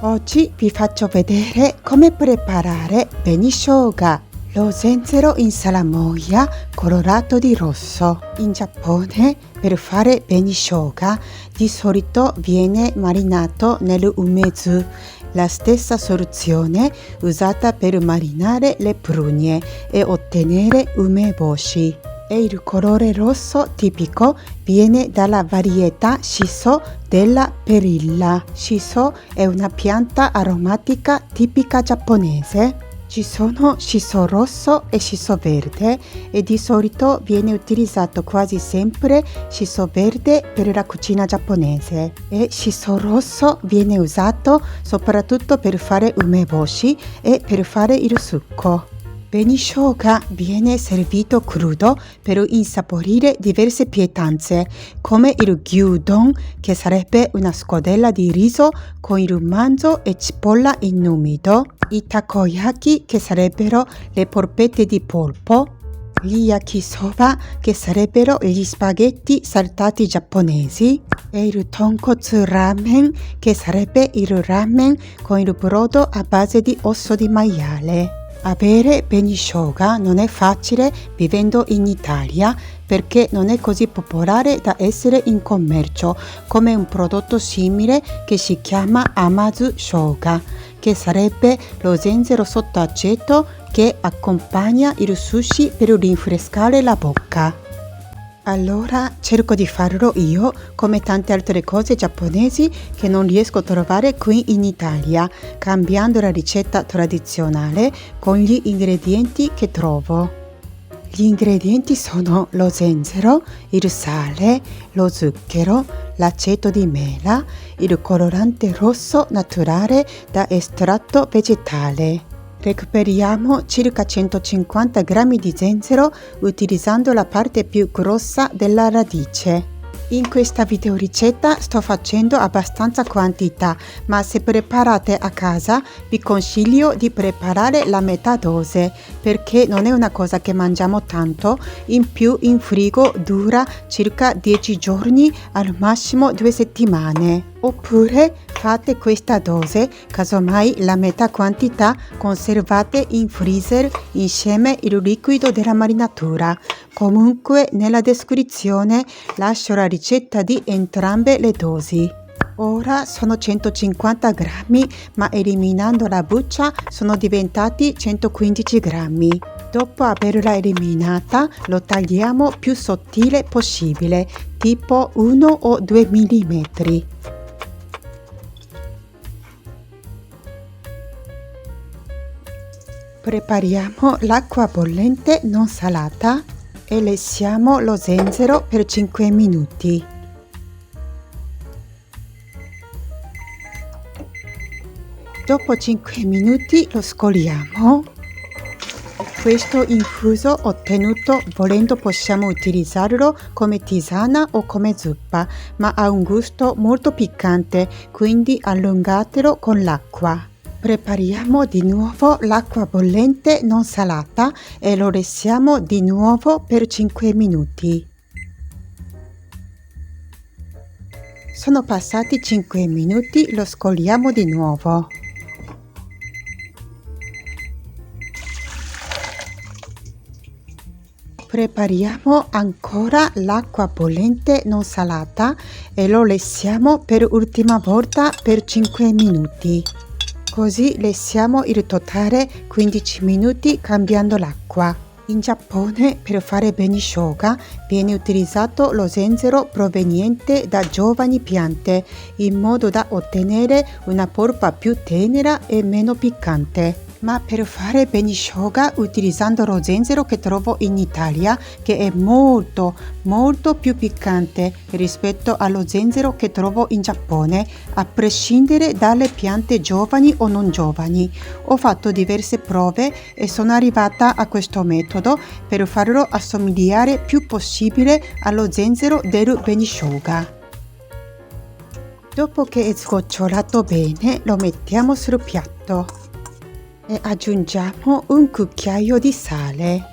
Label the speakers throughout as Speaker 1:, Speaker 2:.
Speaker 1: Oggi vi faccio vedere come preparare benishoga, lo zenzero in salamoia colorato di rosso. In Giappone per fare benishoga di solito viene marinato nell'umezu, la stessa soluzione usata per marinare le prugne e ottenere umeboshi. E il colore rosso tipico viene dalla varietà shiso della perilla. Shiso è una pianta aromatica tipica giapponese. Ci sono shiso rosso e shiso verde e di solito viene utilizzato quasi sempre shiso verde per la cucina giapponese e shiso rosso viene usato soprattutto per fare umeboshi e per fare il succo. Benishoga viene servito crudo per insaporire diverse pietanze, come il gyudon, che sarebbe una scodella di riso con il manzo e cipolla in umido, i takoyaki, che sarebbero le polpette di polpo, gli yakisoba, che sarebbero gli spaghetti saltati giapponesi, e il tonkotsu ramen, che sarebbe il ramen con il brodo a base di osso di maiale. Avere benishoga non è facile vivendo in Italia perché non è così popolare da essere in commercio come un prodotto simile che si chiama Amazu Shoga, che sarebbe lo zenzero sotto aceto che accompagna il sushi per rinfrescare la bocca. Allora cerco di farlo io, come tante altre cose giapponesi che non riesco a trovare qui in Italia, cambiando la ricetta tradizionale con gli ingredienti che trovo. Gli ingredienti sono lo zenzero, il sale, lo zucchero, l'aceto di mela, il colorante rosso naturale da estratto vegetale. Recuperiamo circa 150 g di zenzero utilizzando la parte più grossa della radice. In questa videoricetta sto facendo abbastanza quantità, ma se preparate a casa vi consiglio di preparare la metà dose, perché non è una cosa che mangiamo tanto, in più in frigo dura circa 10 giorni, al massimo 2 settimane. Oppure fate questa dose, casomai la metà quantità conservate in freezer insieme il liquido della marinatura. Comunque nella descrizione lascio la ricetta di entrambe le dosi. Ora sono 150 grammi, ma eliminando la buccia sono diventati 115 grammi. Dopo averla eliminata lo tagliamo più sottile possibile, tipo 1 o 2 mm. Prepariamo l'acqua bollente non salata e lessiamo lo zenzero per 5 minuti. Dopo 5 minuti lo scoliamo. Questo infuso ottenuto, volendo, possiamo utilizzarlo come tisana o come zuppa, ma ha un gusto molto piccante, quindi allungatelo con l'acqua. Prepariamo di nuovo l'acqua bollente non salata e lo lessiamo di nuovo per 5 minuti. Sono passati 5 minuti, lo scoliamo di nuovo. Prepariamo ancora l'acqua bollente non salata e lo lessiamo per ultima volta per 5 minuti. Così lessiamo il totale 15 minuti cambiando l'acqua. In Giappone per fare benishoga viene utilizzato lo zenzero proveniente da giovani piante in modo da ottenere una polpa più tenera e meno piccante. Ma per fare benishoga utilizzando lo zenzero che trovo in Italia, che è molto più piccante rispetto allo zenzero che trovo in Giappone, a prescindere dalle piante giovani o non giovani. Ho fatto diverse prove e sono arrivata a questo metodo per farlo assomigliare più possibile allo zenzero del benishoga. Dopo che è sgocciolato bene, lo mettiamo sul piatto e aggiungiamo un cucchiaio di sale.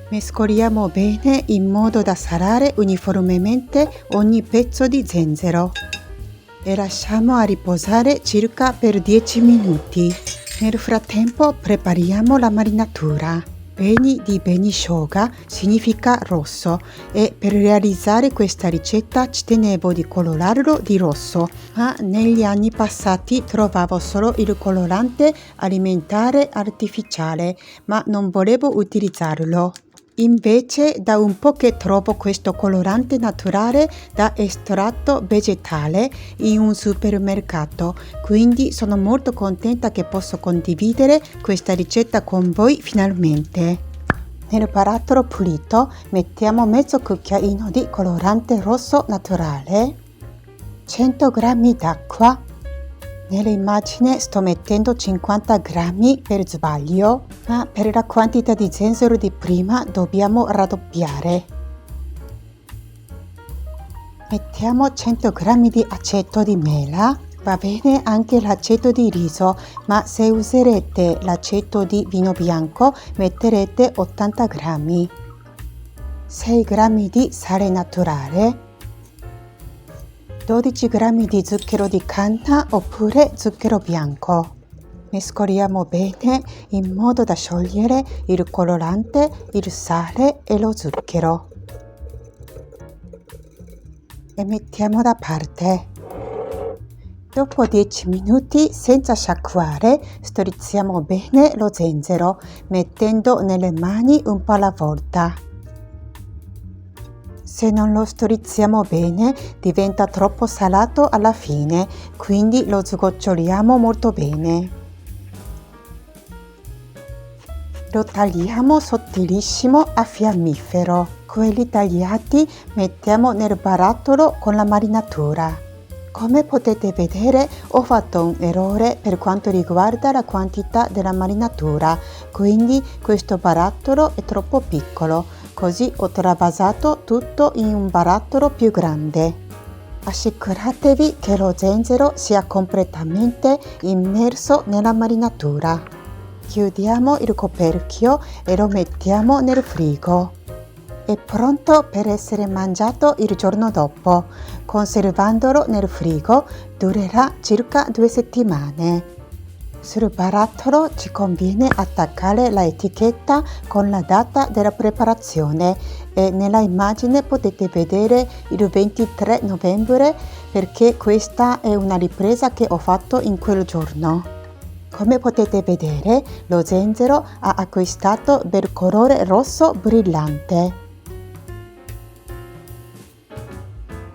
Speaker 1: Mescoliamo bene in modo da salare uniformemente ogni pezzo di zenzero. e lasciamo a riposare circa per 10 minuti. Nel frattempo prepariamo la marinatura. Beni di benishoga significa rosso e per realizzare questa ricetta ci tenevo di colorarlo di rosso, ma negli anni passati trovavo solo il colorante alimentare artificiale, ma non volevo utilizzarlo. Invece da un po' che trovo questo colorante naturale da estratto vegetale in un supermercato, quindi sono molto contenta che posso condividere questa ricetta con voi finalmente. Nel barattolo pulito mettiamo mezzo cucchiaino di colorante rosso naturale, 100 g d'acqua. Nell'immagine sto mettendo 50 g per sbaglio, ma per la quantità di zenzero di prima dobbiamo raddoppiare. Mettiamo 100 g di aceto di mela, va bene anche l'aceto di riso, ma se userete l'aceto di vino bianco metterete 80 g. 6 g di sale naturale, 12 g di zucchero di canna oppure zucchero bianco. Mescoliamo bene in modo da sciogliere il colorante, il sale e lo zucchero. E mettiamo da parte. Dopo 10 minuti, senza sciacquare, strizziamo bene lo zenzero, mettendo nelle mani un po' alla volta. Se non lo strizziamo bene diventa troppo salato alla fine, quindi lo sgoccioliamo molto bene. Lo tagliamo sottilissimo a fiammifero. Quelli tagliati mettiamo nel barattolo con la marinatura. Come potete vedere ho fatto un errore per quanto riguarda la quantità della marinatura, quindi questo barattolo è troppo piccolo. Così ho travasato tutto in un barattolo più grande. Assicuratevi che lo zenzero sia completamente immerso nella marinatura. Chiudiamo il coperchio e lo mettiamo nel frigo. È pronto per essere mangiato il giorno dopo. Conservandolo nel frigo durerà circa 2 settimane. Sul barattolo ci conviene attaccare la etichetta con la data della preparazione e nella immagine potete vedere il 23 novembre perché questa è una ripresa che ho fatto in quel giorno. Come potete vedere, lo zenzero ha acquistato del colore rosso brillante.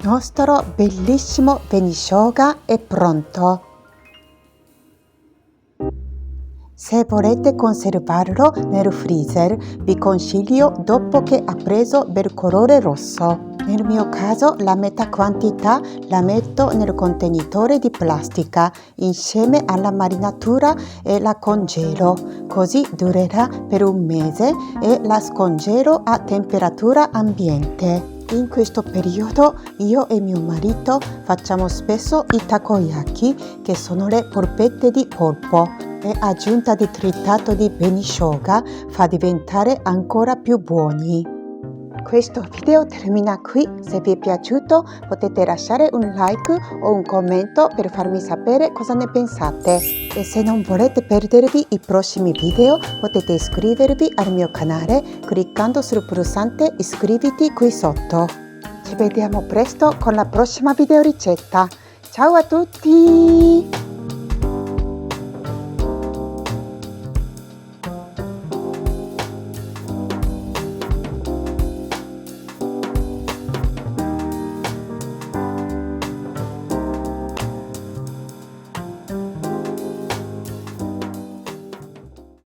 Speaker 1: Nostro bellissimo benishoga è pronto. Se volete conservarlo nel freezer, vi consiglio dopo che ha preso del colore rosso. Nel mio caso la metà quantità la metto nel contenitore di plastica insieme alla marinatura e la congelo, così durerà per un mese e la scongelo a temperatura ambiente. In questo periodo io e mio marito facciamo spesso i takoyaki, che sono le polpette di polpo, e aggiunta di tritato di benishoga fa diventare ancora più buoni. Questo video termina qui, se vi è piaciuto potete lasciare un like o un commento per farmi sapere cosa ne pensate e se non volete perdervi i prossimi video potete iscrivervi al mio canale cliccando sul pulsante iscriviti qui sotto. Ci vediamo presto con la prossima video ricetta. Ciao a tutti!